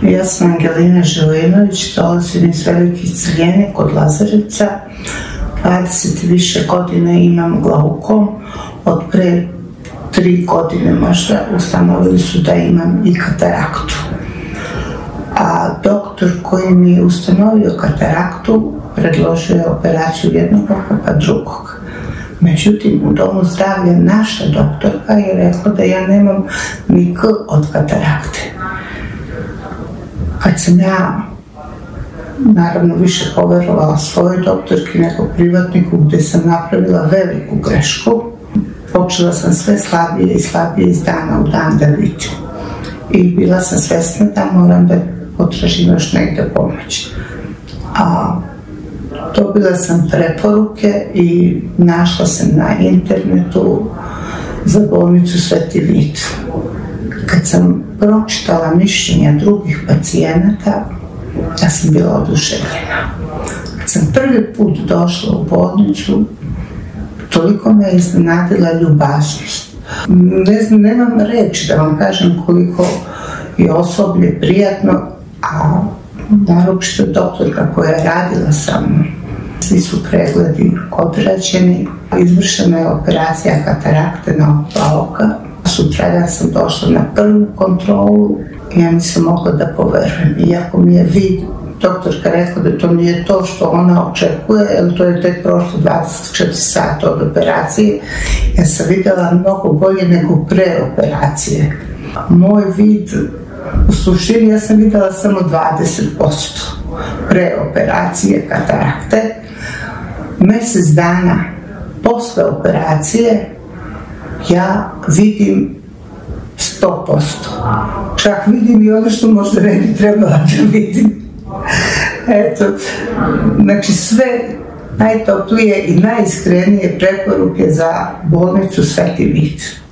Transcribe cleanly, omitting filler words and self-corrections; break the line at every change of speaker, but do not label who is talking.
Ja sam Angelina Žilinović, dolazim iz Velike Crljene kod Lazarevca. 20 više godina imam glaukom. Od pre 3 godine možda ustanovili su da imam i kataraktu. A doktor koji mi je ustanovio kataraktu predložio je operaciju jednog oka pa drugog. Međutim, u domu zdravlja naša doktorka je rekla da ja nemam ni K od katarakte. Kad sam ja, naravno, više poverovala svojoj doktorki nego privatniku gde sam napravila veliku grešku, počela sam sve slabije i slabije iz dana u dan da vidim. I bila sam svesna da moram da potražim još negde pomoć. Dobila sam preporuke i našla sam na internetu za bolnicu Sveti Vid. Kad sam pročitala mišljenja drugih pacijenata, ja sam bila oduševljena. Kad sam prvi put došla u bolnicu, toliko me je iznenadila ljubaznost. Nemam reći da vam kažem koliko je osoblje prijatno, a naročito doktorka koja je radila sa mnom. Svi su pregledi odrađeni, izvršena je operacija katarakte na oba oka. Sutradan sam došla na prvu kontrolu i ja nisam mogla da poverujem. Iako mi je vid, doktorka rekla da to nije to što ona očekuje, jer to je tek prošlo 24 sata od operacije, ja sam videla mnogo bolje nego pre operacije. Moj vid, u suštini ja sam videla samo 20% pre operacije katarakte. Mesec dana posle operacije ja vidim 100%. Čak vidim i ono što možda ne bi trebala da vidim. Eto, znači sve najtoplije i najiskrenije preporuke za bolnicu Sveti Vid.